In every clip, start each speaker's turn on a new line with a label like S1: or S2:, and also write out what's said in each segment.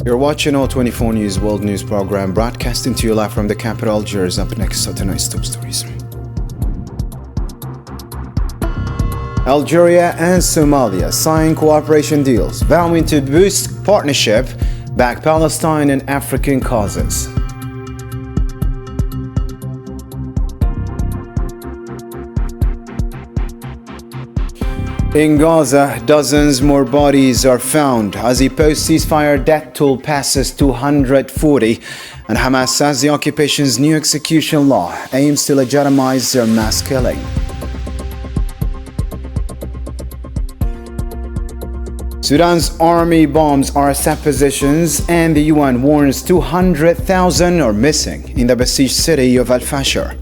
S1: You're watching All24 News World News Program, broadcasting to you live from the capital, Algiers. Up next are tonight's top stories. Algeria and Somalia sign cooperation deals, vowing to boost partnership, back Palestine and African causes. In Gaza, dozens more bodies are found as a post-ceasefire death toll passes 240, and Hamas says the occupation's new execution law aims to legitimize their mass killing. Sudan's army bombs RSF positions, and the UN warns 200,000 are missing in the besieged city of Al-Fasher.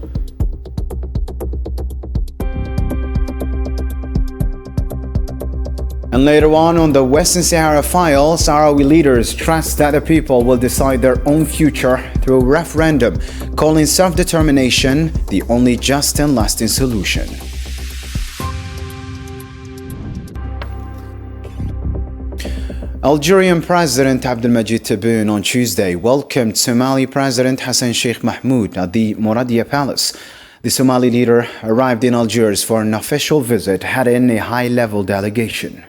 S1: And later on the Western Sahara file, Sahrawi leaders trust that the people will decide their own future through a referendum, calling self-determination the only just and lasting solution. Algerian President Abdelmadjid Tebboune on Tuesday welcomed Somali President Hassan Sheikh Mahmoud at the Mouradia Palace. The Somali leader arrived in Algiers for an official visit, heading a high-level delegation.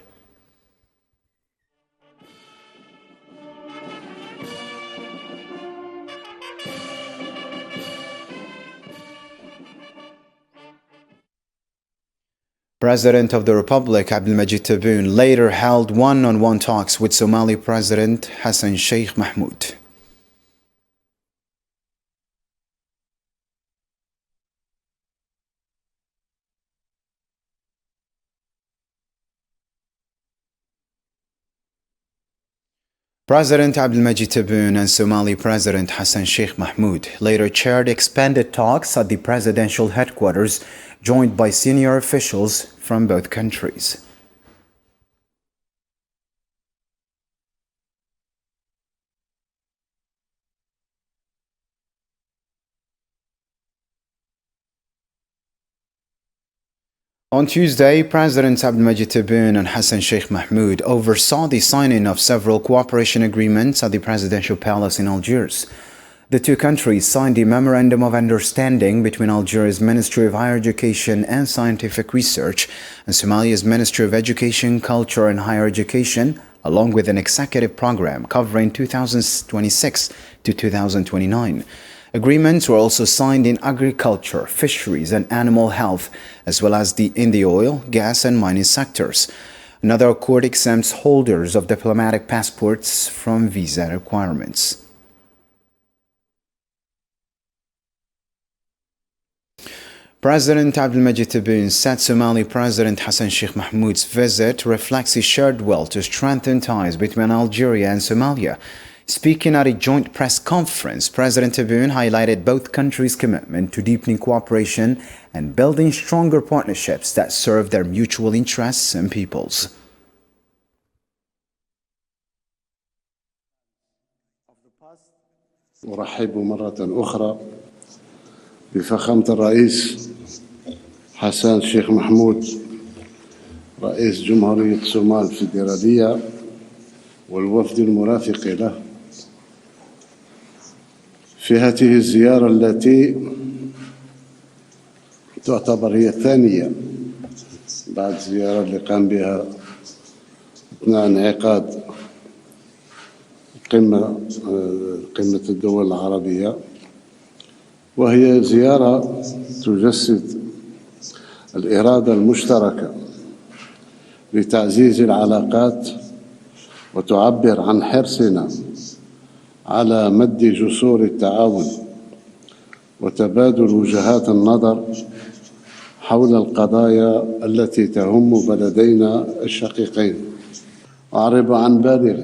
S1: President of the Republic Abdelmadjid Tebboune later held one-on-one talks with Somali President Hassan Sheikh Mahmoud. President Abdelmadjid Tebboune and Somali President Hassan Sheikh Mahmoud later chaired expanded talks at the presidential headquarters, joined by senior officials from both countries. On Tuesday, Presidents Abdelmadjid Tebboune and Hassan Sheikh Mahmoud oversaw the signing of several cooperation agreements at the presidential palace in Algiers. The two countries signed a Memorandum of Understanding between Algeria's Ministry of Higher Education and Scientific Research and Somalia's Ministry of Education, Culture and Higher Education, along with an executive program covering 2026 to 2029. Agreements were also signed in agriculture, fisheries and animal health, as well as in the oil, gas and mining sectors. Another accord exempts holders of diplomatic passports from visa requirements. President Abdelmadjid Tebboune said Somali President Hassan Sheikh Mahmoud's visit reflects his shared will to strengthen ties between Algeria and Somalia. Speaking at a joint press conference, President Tebboune highlighted both countries' commitment to deepening cooperation and building stronger partnerships that serve their mutual interests and peoples.
S2: أرحب مرة أخرى بفخامة الرئيس حسن شيخ محمود رئيس جمهورية الصومال الفيدرالية والوفد المرافق له في هذه الزيارة التي تعتبر هي الثانية بعد زيارة اللي قام بها أثناء انعقاد قمة الدول العربية، وهي زيارة تجسد الإرادة المشتركة لتعزيز العلاقات وتعبر عن حرصنا على مد جسور التعاون وتبادل وجهات النظر حول القضايا التي تهم بلدينا الشقيقين. أعرب عن بالغ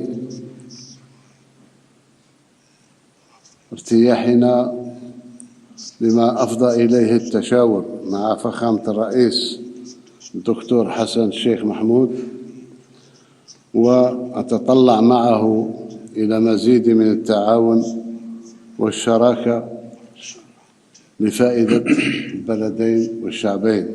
S2: ارتياحنا لما أفضى إليه التشاور مع فخامة الرئيس الدكتور حسن الشيخ محمود، وأتطلع معه إلى مزيد من التعاون والشراكة لفائدة البلدين والشعبين.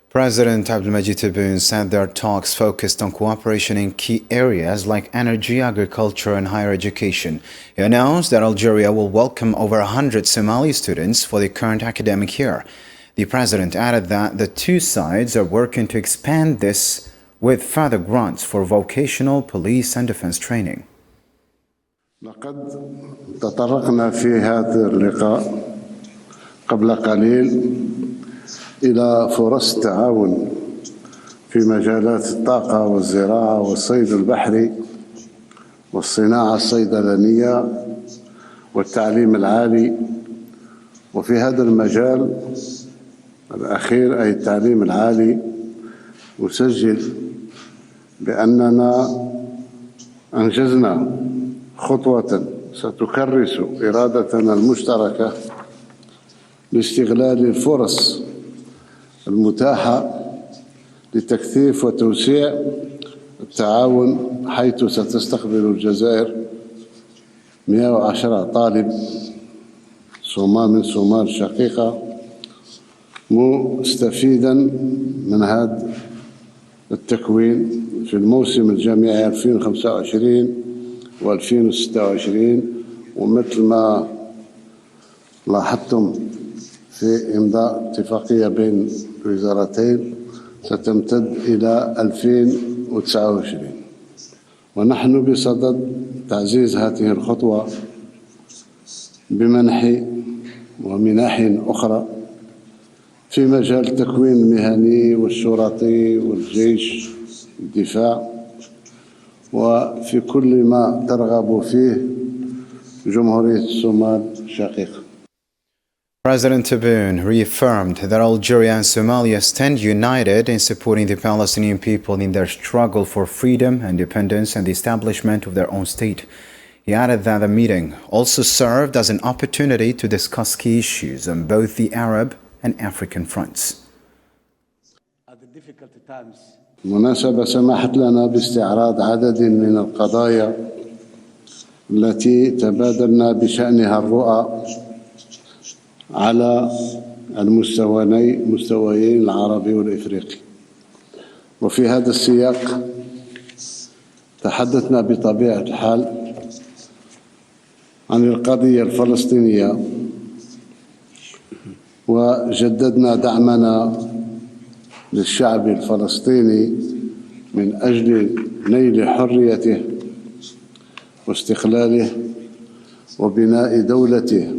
S1: President Abdelmajid Tebboune said their talks focused on cooperation in key areas like energy, agriculture, and higher education. He announced that Algeria will welcome over 100 Somali students for the current academic year. The president added that the two sides are working to expand this with further grants for vocational, police, and defense training.
S2: لقد تطرقنا في هذا اللقاء قبل قليل إلى فرص التعاون في مجالات الطاقة والزراعة والصيد البحري والصناعة الصيدلانية والتعليم العالي. وفي هذا المجال الأخير أي التعليم العالي أسجل بأننا أنجزنا خطوة ستكرس إرادتنا المشتركة لاستغلال الفرص المتاحة لتكثيف وتوسيع التعاون، حيث ستستقبل الجزائر 110 طالب من صومال شقيقة مستفيدا من هذا التكوين في الموسم الجامعي 2025 و2026. ومثل ما لاحظتم في إمضاء اتفاقية بين الوزارتين ستمتد إلى 2029. ونحن بصدد تعزيز هذه الخطوة بمنح ومنح أخرى في مجال التكوين المهني والشرطي والجيش الدفاع وفي كل ما ترغب فيه جمهورية الصومال الشقيقة.
S1: President Tebboune reaffirmed that Algeria and Somalia stand united in supporting the Palestinian people in their struggle for freedom, independence, and the establishment of their own state. He added that the meeting also served as an opportunity to discuss key issues on both the Arab and African fronts.
S2: مناسبة سمحت لنا باستعراض عدد من القضايا التي تبادلنا بشأنها الرؤى على المستويين العربي والإفريقي. وفي هذا السياق تحدثنا بطبيعة الحال عن القضية الفلسطينية وجددنا دعمنا للشعب الفلسطيني من أجل نيل حريته واستقلاله وبناء دولته.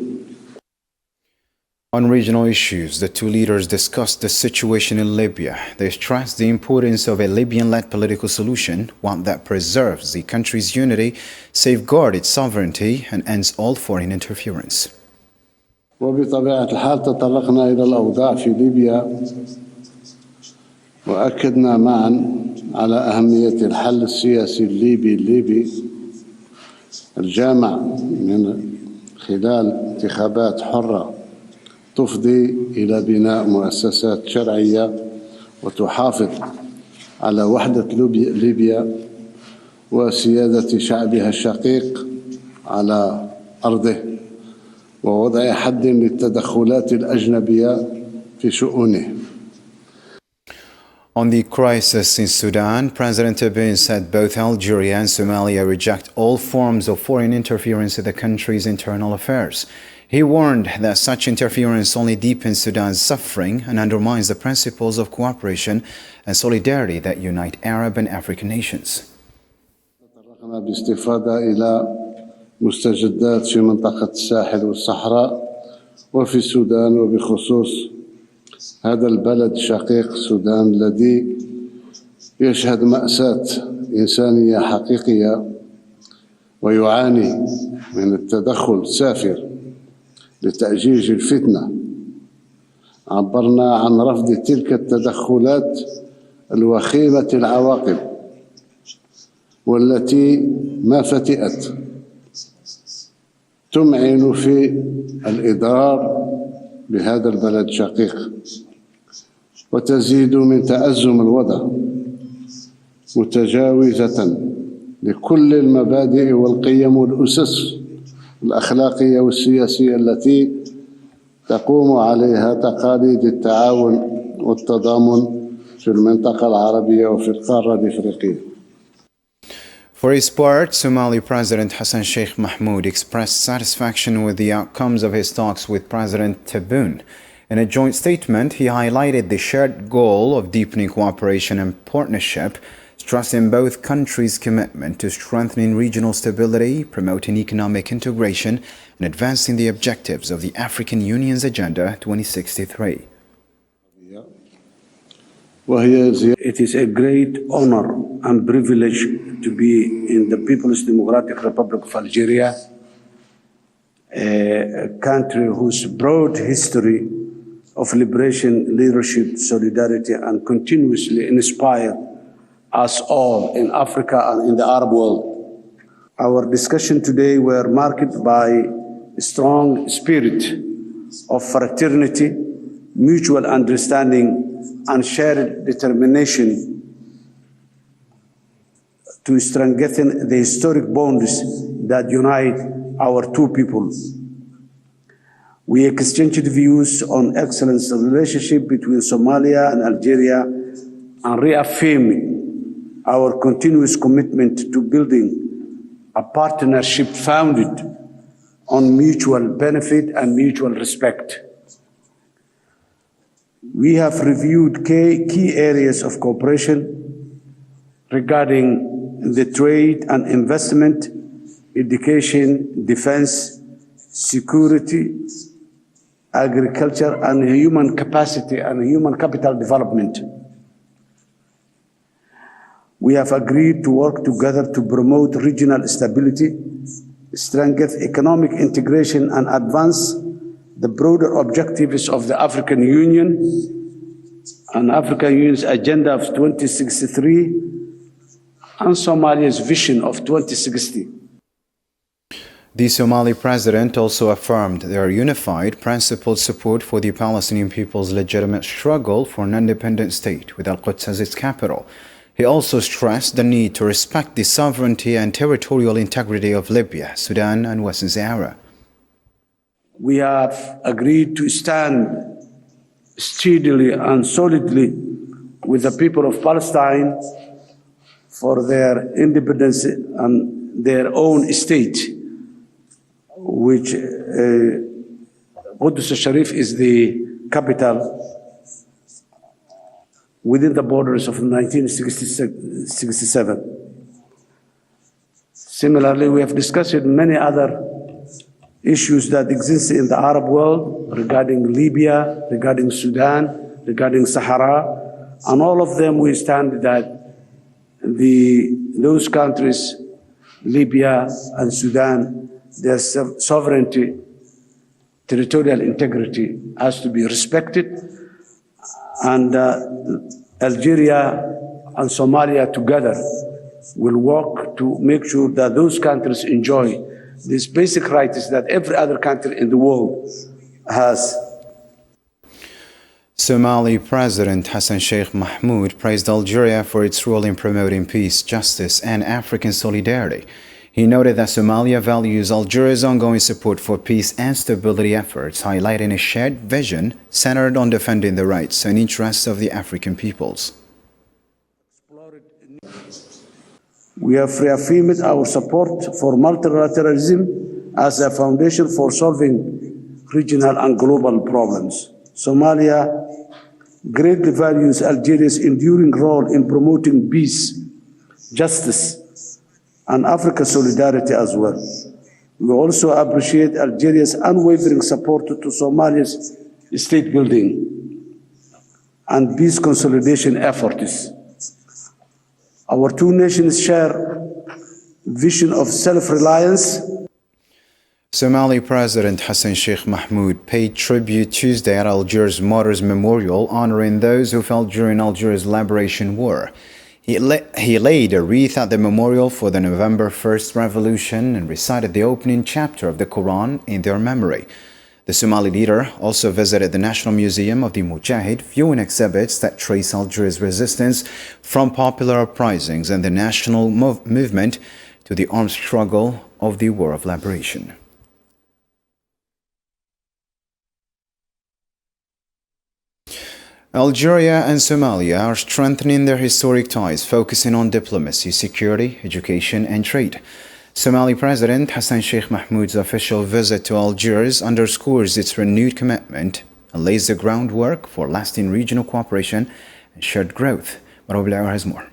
S1: On regional issues, the two leaders discussed the situation in Libya. They stressed the importance of a Libyan-led political solution, one that preserves the country's unity, safeguards its sovereignty, and ends all foreign interference.
S2: وبطبيعة الحال تطرقنا إلى الأوضاع في ليبيا وأكدنا معا على أهمية الحل السياسي الليبي الجامع من خلال انتخابات حرة تفضي إلى بناء مؤسسات شرعية وتحافظ على وحدة ليبيا وسيادة شعبها الشقيق على أرضه ووضع حد للتدخلات الأجنبية في شؤونه.
S1: On the crisis in Sudan, President Tebboune said both Algeria and Somalia reject all forms of foreign interference in the country's internal affairs. He warned that such interference only deepens Sudan's suffering and undermines the principles of cooperation and solidarity that unite Arab and African nations.
S2: تطرقنا باستفاضة إلى مستجدات في منطقة الساحل والصحراء وفي السودان، وبخصوص هذا البلد الشقيق السودان الذي يشهد مأساة إنسانية حقيقية ويعاني من التدخل السافر لتأجيج الفتنة. عبرنا عن رفض تلك التدخلات الوخيمة العواقب والتي ما فتئت تمعن في الإضرار بهذا البلد الشقيق وتزيد من تأزم الوضع، متجاوزة لكل المبادئ والقيم والأسس الأخلاقية والسياسية التي تقوم عليها تقاليد التعاون والتضامن في المنطقة العربية وفي القارة الإفريقية.
S1: For his part, Somali President Hassan Sheikh Mahmoud expressed satisfaction with the outcomes of his talks with President Tebboune. In a joint statement, he highlighted the shared goal of deepening cooperation and partnership, stressing both countries' commitment to strengthening regional stability, promoting economic integration, and advancing the objectives of the African Union's Agenda 2063.
S3: It is a great honor and privilege to be in the People's Democratic Republic of Algeria, a country whose broad history of liberation, leadership, solidarity, and continuously inspire us all in Africa and in the Arab world. Our discussion today were marked by a strong spirit of fraternity, mutual understanding, and shared determination to strengthen the historic bonds that unite our two peoples. We exchanged views on excellent relationship between Somalia and Algeria and reaffirmed our continuous commitment to building a partnership founded on mutual benefit and mutual respect. We have reviewed key areas of cooperation regarding the trade and investment, education, defense, security, agriculture, and human capacity and human capital development. We have agreed to work together to promote regional stability, strengthen economic integration, and advance the broader objectives of the African Union and African Union's Agenda of 2063 and Somalia's vision of 2060.
S1: The Somali president also affirmed their unified, principled support for the Palestinian people's legitimate struggle for an independent state with Al-Quds as its capital. He also stressed the need to respect the sovereignty and territorial integrity of Libya, Sudan, and Western Sahara.
S3: We have agreed to stand steadily and solidly with the people of Palestine for their independence and their own state, which Qudus al-Sharif is the capital within the borders of 1967. Similarly, we have discussed many other issues that exist in the Arab world regarding Libya, regarding Sudan, regarding Sahara, and all of them we stand that those countries, Libya and Sudan, their sovereignty, territorial integrity has to be respected, and Algeria and Somalia together will work to make sure that those countries enjoy these basic rights that every other country in the world has.
S1: Somali President Hassan Sheikh Mahmoud praised Algeria for its role in promoting peace, justice, and African solidarity. He noted that Somalia values Algeria's ongoing support for peace and stability efforts, highlighting a shared vision centered on defending the rights and interests of the African peoples.
S3: We have reaffirmed our support for multilateralism as a foundation for solving regional and global problems. Somalia greatly values Algeria's enduring role in promoting peace, justice, and African solidarity as well. We also appreciate Algeria's unwavering support to Somalia's state building and peace consolidation efforts. Our two nations share vision of self-reliance.
S1: Somali President Hassan Sheikh Mahmoud paid tribute Tuesday at Algiers Martyrs Memorial, honoring those who fell during Algeria's liberation war. He laid a wreath at the memorial for the November 1st revolution and recited the opening chapter of the Quran in their memory. The Somali leader also visited the National Museum of the Mujahid, viewing exhibits that trace Algeria's resistance from popular uprisings and the national movement to the armed struggle of the War of Liberation. Algeria and Somalia are strengthening their historic ties, focusing on diplomacy, security, education, and trade. Somali President Hassan Sheikh Mahmoud's official visit to Algiers underscores its renewed commitment and lays the groundwork for lasting regional cooperation and shared growth. Marwa has more.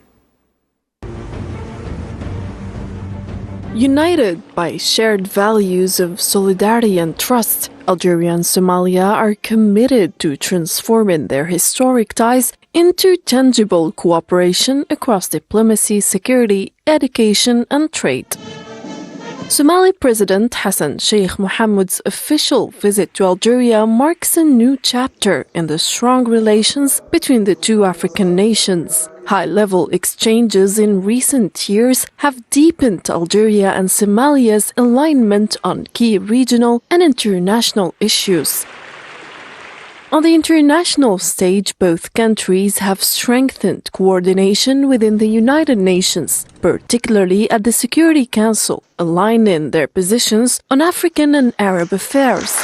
S4: United by shared values of solidarity and trust, Algeria and Somalia are committed to transforming their historic ties into tangible cooperation across diplomacy, security, education, and trade. Somali President Hassan Sheikh Mohammed's official visit to Algeria marks a new chapter in the strong relations between the two African nations. High-level exchanges in recent years have deepened Algeria and Somalia's alignment on key regional and international issues. On the international stage, both countries have strengthened coordination within the United Nations, particularly at the Security Council, aligning their positions on African and Arab affairs.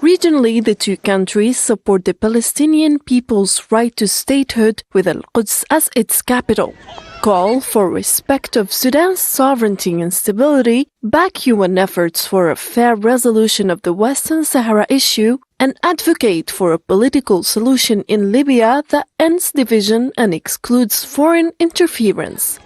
S4: Regionally, the two countries support the Palestinian people's right to statehood with Al-Quds as its capital, call for respect of Sudan's sovereignty and stability, back UN efforts for a fair resolution of the Western Sahara issue, and advocate for a political solution in Libya that ends division and excludes foreign interference.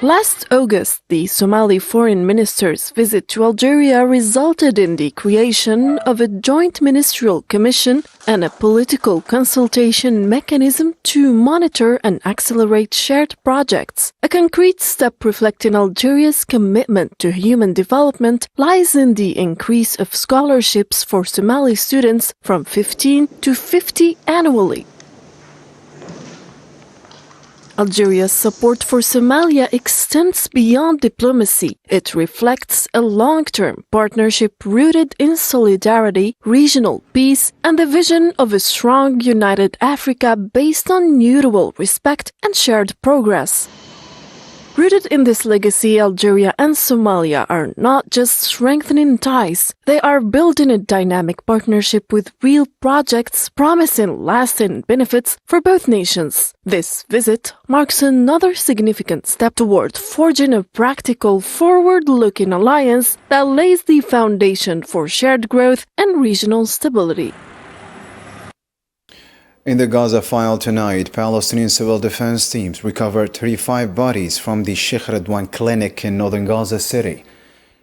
S4: Last August, the Somali foreign minister's visit to Algeria resulted in the creation of a joint ministerial commission and a political consultation mechanism to monitor and accelerate shared projects. A concrete step reflecting Algeria's commitment to human development lies in the increase of scholarships for Somali students from 15 to 50 annually. Algeria's support for Somalia extends beyond diplomacy. It reflects a long-term partnership rooted in solidarity, regional peace, and the vision of a strong, united Africa based on mutual respect and shared progress. Rooted in this legacy, Algeria and Somalia are not just strengthening ties, they are building a dynamic partnership with real projects promising lasting benefits for both nations. This visit marks another significant step toward forging a practical, forward-looking alliance that lays the foundation for shared growth and regional stability.
S1: In the Gaza file tonight, Palestinian civil defense teams recovered 35 bodies from the Sheikh Radwan clinic in northern Gaza City.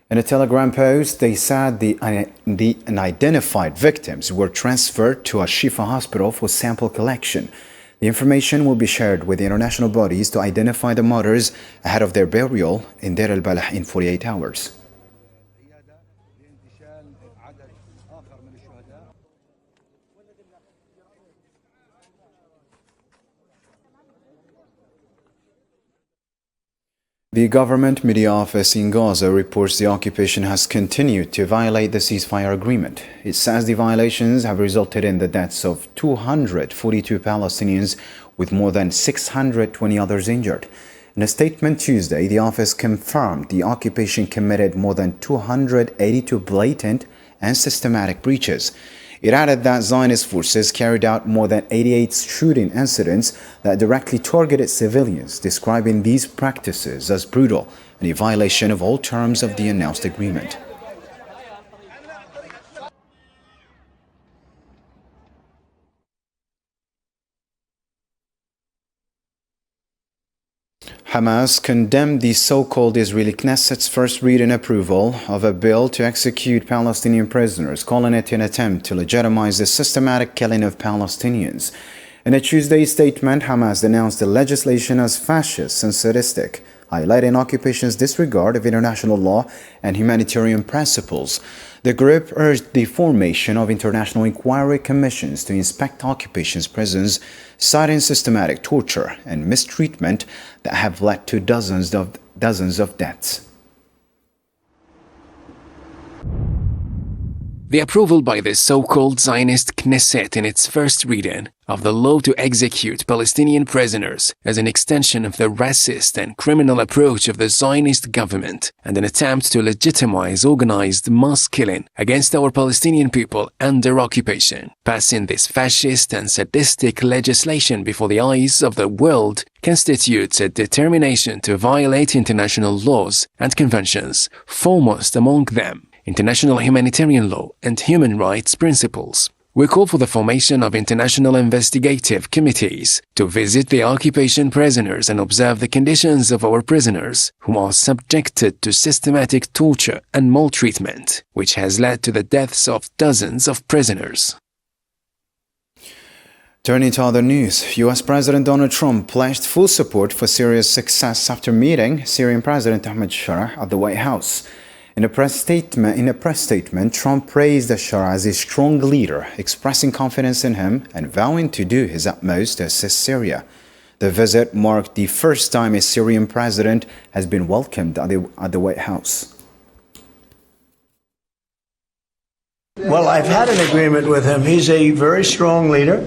S1: In a Telegram post, they said the unidentified victims were transferred to a Shifa hospital for sample collection. The information will be shared with the international bodies to identify the martyrs ahead of their burial in Deir al-Balah in 48 hours. The government media office in Gaza reports the occupation has continued to violate the ceasefire agreement. It says the violations have resulted in the deaths of 242 Palestinians with more than 620 others injured. In a statement Tuesday, the office confirmed the occupation committed more than 282 blatant and systematic breaches. It added that Zionist forces carried out more than 88 shooting incidents that directly targeted civilians, describing these practices as brutal and a violation of all terms of the announced agreement. Hamas condemned the so-called Israeli Knesset's first reading approval of a bill to execute Palestinian prisoners, calling it an attempt to legitimize the systematic killing of Palestinians. In a Tuesday statement, Hamas denounced the legislation as fascist and sadistic, highlighting occupation's disregard of international law and humanitarian principles. The group urged the formation of international inquiry commissions to inspect occupation's prisons, citing systematic torture and mistreatment that have led to dozens of deaths.
S5: The approval by the so-called Zionist Knesset in its first reading of the law to execute Palestinian prisoners as an extension of the racist and criminal approach of the Zionist government and an attempt to legitimize organized mass killing against our Palestinian people under occupation. Passing this fascist and sadistic legislation before the eyes of the world constitutes a determination to violate international laws and conventions, foremost among them international humanitarian law and human rights principles. We call for the formation of international investigative committees to visit the occupation prisoners and observe the conditions of our prisoners who are subjected to systematic torture and maltreatment, which has led to the deaths of dozens of prisoners.
S1: Turning to other news, U.S. President Donald Trump pledged full support for Syria's success after meeting Syrian President Ahmed Shara at the White House. In a press statement, Trump praised Shara as a strong leader, expressing confidence in him and vowing to do his utmost to assist Syria. The visit marked the first time a Syrian president has been welcomed at the White House.
S6: Well, I've had an agreement with him. He's a very strong leader.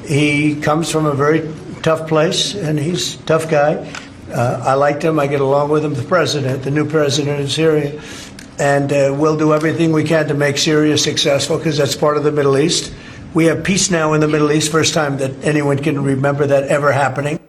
S6: He comes from a very tough place, and he's a tough guy. I liked him. I get along with him, the new president of Syria. And we'll do everything we can to make Syria successful because that's part of the Middle East. We have peace now in the Middle East, first time that anyone can remember that ever happening.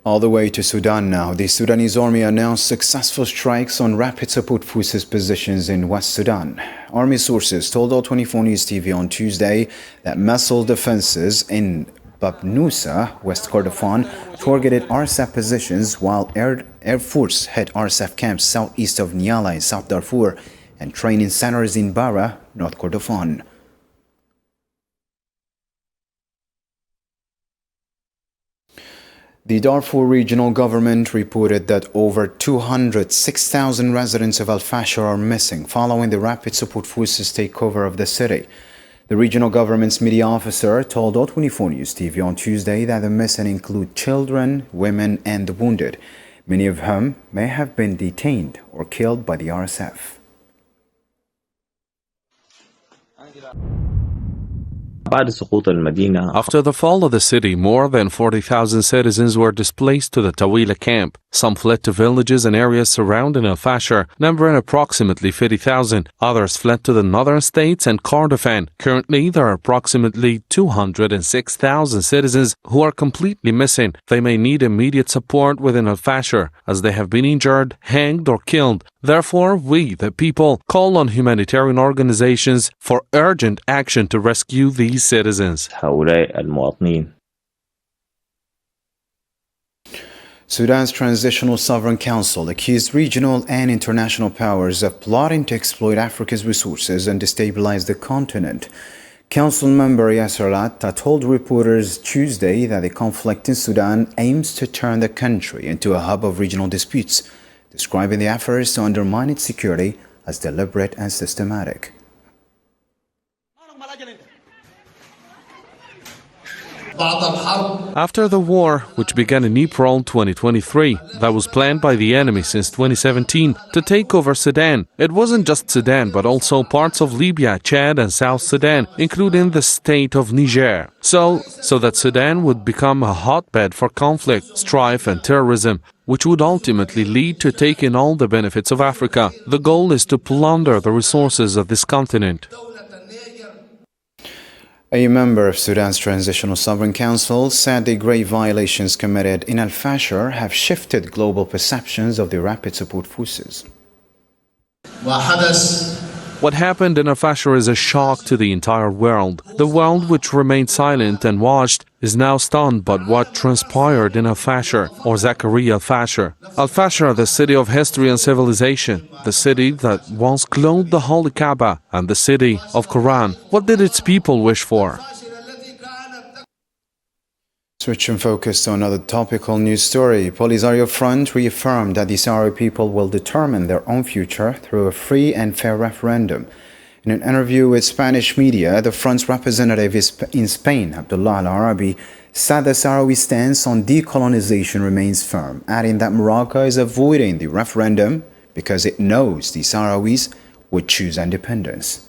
S1: All the way to Sudan now. The Sudanese army announced successful strikes on rapid support forces positions in West Sudan. Army sources told All24 News TV on Tuesday that missile defenses in Babnusa, West Kordofan, targeted RSF positions while Air Force hit RSF camps southeast of Nyala in South Darfur and training centers in Bara, North Kordofan. The Darfur regional government reported that over 206,000 residents of Al-Fashir are missing following the rapid support forces takeover of the city. The regional government's media officer told All24 News TV on Tuesday that the missing include children, women, and the wounded, many of whom may have been detained or killed by the RSF.
S7: After the fall of the city, more than 40,000 citizens were displaced to the Tawila camp. Some fled to villages and areas surrounding Al-Fashir, numbering approximately 50,000. Others fled to the northern states and Kordofan. Currently, there are approximately 206,000 citizens who are completely missing. They may need immediate support within Al-Fashir, as they have been injured, hanged, or killed. Therefore, we, the people, call on humanitarian organizations for urgent action to rescue these citizens.
S1: Sudan's Transitional Sovereign Council accused regional and international powers of plotting to exploit Africa's resources and destabilize the continent. Council member Yasser Al-Attah told reporters Tuesday that the conflict in Sudan aims to turn the country into a hub of regional disputes, describing the efforts to undermine its security as deliberate and systematic.
S7: After the war, which began in April 2023, that was planned by the enemy since 2017 to take over Sudan. It wasn't just Sudan, but also parts of Libya, Chad, and South Sudan, including the state of Niger. So that Sudan would become a hotbed for conflict, strife, and terrorism, which would ultimately lead to taking all the benefits of Africa. The goal is to plunder the resources of this continent.
S1: A member of Sudan's Transitional Sovereign Council said the grave violations committed in Al-Fashir have shifted global perceptions of the rapid support forces.
S7: What happened in Al-Fashir is a shock to the entire world. The world, which remained silent and watched, is now stunned by what transpired in Al-Fashir, or Zakaria Al-Fashir. Al-Fashir, the city of history and civilization, the city that once clothed the Holy Kaaba, and the city of Quran. What did its people wish for?
S1: Switching focus to another topical news story. Polisario Front reaffirmed that the Sahrawi people will determine their own future through a free and fair referendum. In an interview with Spanish media, the Front's representative in Spain, Abdullah Al-Arabi, said the Sahrawi stance on decolonization remains firm, adding that Morocco is avoiding the referendum because it knows the Sahrawis would choose independence.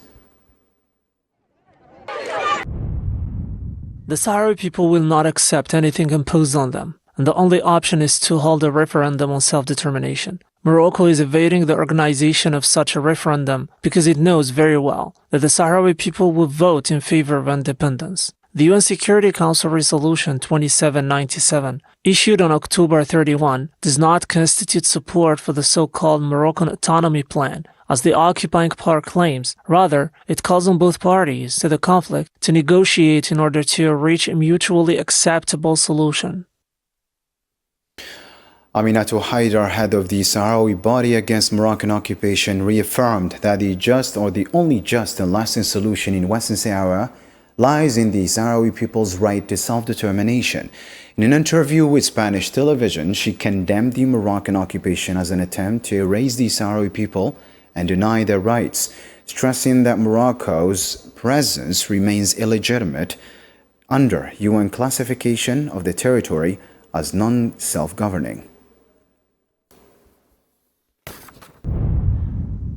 S8: The Sahrawi people will not accept anything imposed on them, and the only option is to hold a referendum on self-determination. Morocco is evading the organization of such a referendum because it knows very well that the Sahrawi people will vote in favor of independence. The UN Security Council Resolution 2797, issued on October 31, does not constitute support for the so-called Moroccan Autonomy Plan, as the occupying power claims. Rather, it calls on both parties to the conflict to negotiate in order to reach a mutually acceptable solution.
S1: Aminatu Haidar, head of the Sahrawi body against Moroccan occupation, reaffirmed that the only just and lasting solution in Western Sahara lies in the Sahrawi people's right to self-determination. In an interview with Spanish television, she condemned the Moroccan occupation as an attempt to erase the Sahrawi people and deny their rights, stressing that Morocco's presence remains illegitimate under UN classification of the territory as non-self-governing.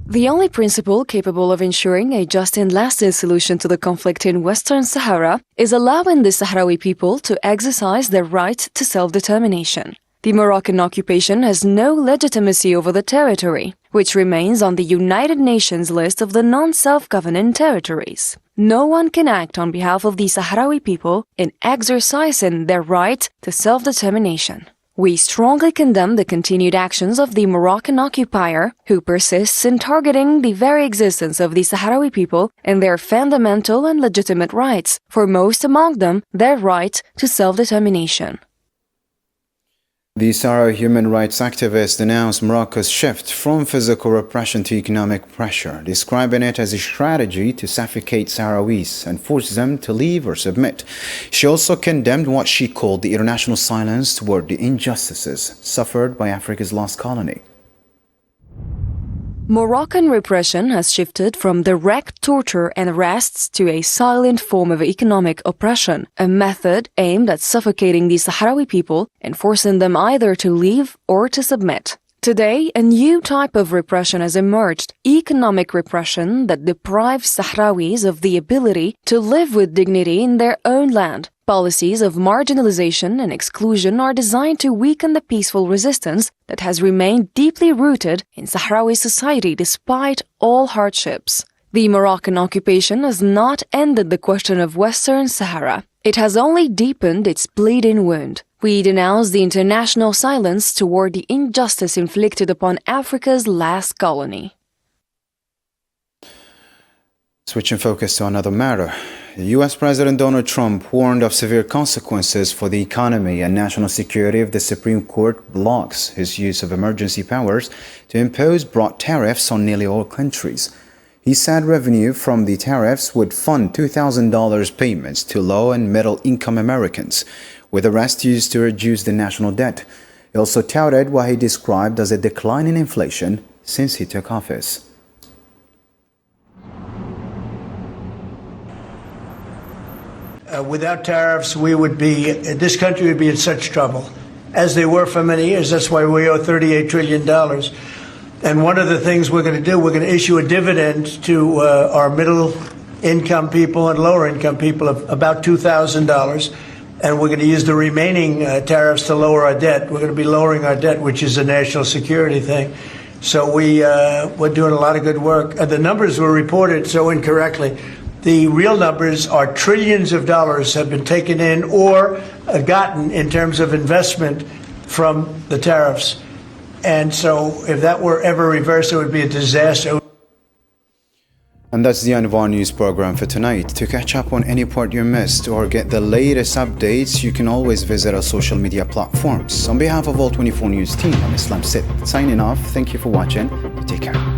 S9: The only principle capable of ensuring a just and lasting solution to the conflict in Western Sahara is allowing the Sahrawi people to exercise their right to self-determination. The Moroccan occupation has no legitimacy over the territory, which remains on the United Nations list of the non-self-governing territories. No one can act on behalf of the Sahrawi people in exercising their right to self-determination. We strongly condemn the continued actions of the Moroccan occupier, who persists in targeting the very existence of the Sahrawi people and their fundamental and legitimate rights, foremost among them their right to self-determination.
S1: The Sahrawi human rights activist denounced Morocco's shift from physical repression to economic pressure, describing it as a strategy to suffocate Sahrawis and force them to leave or submit. She also condemned what she called the international silence toward the injustices suffered by Africa's lost colony.
S9: Moroccan repression has shifted from direct torture and arrests to a silent form of economic oppression, a method aimed at suffocating the Sahrawi people and forcing them either to leave or to submit. Today, a new type of repression has emerged, economic repression that deprives Sahrawis of the ability to live with dignity in their own land. Policies of marginalization and exclusion are designed to weaken the peaceful resistance that has remained deeply rooted in Sahrawi society despite all hardships. The Moroccan occupation has not ended the question of Western Sahara. It has only deepened its bleeding wound. We denounce the international silence toward the injustice inflicted upon Africa's last colony.
S1: Switching focus to another matter. U.S. President Donald Trump warned of severe consequences for the economy and national security if the Supreme Court blocks his use of emergency powers to impose broad tariffs on nearly all countries. He said revenue from the tariffs would fund $2,000 payments to low and middle income Americans, with the rest used to reduce the national debt. He also touted what he described as a decline in inflation since he took office.
S6: Without tariffs, this country would be in such trouble, as they were for many years. That's why we owe $38 trillion. And one of the things we're going to do, we're going to issue a dividend to our middle-income people and lower-income people of about $2,000. And we're going to use the remaining tariffs to lower our debt. We're going to be lowering our debt, which is a national security thing. So we're doing a lot of good work. The numbers were reported so incorrectly. The real numbers are trillions of dollars have been taken in or gotten in terms of investment from the tariffs. And so if that were ever reversed, it would be a disaster.
S1: And that's the end of our news program for tonight. To catch up on any part you missed or get the latest updates, you can always visit our social media platforms. On behalf of all 24 News team, I'm Islam Sid, signing off. Thank you for watching. Take care.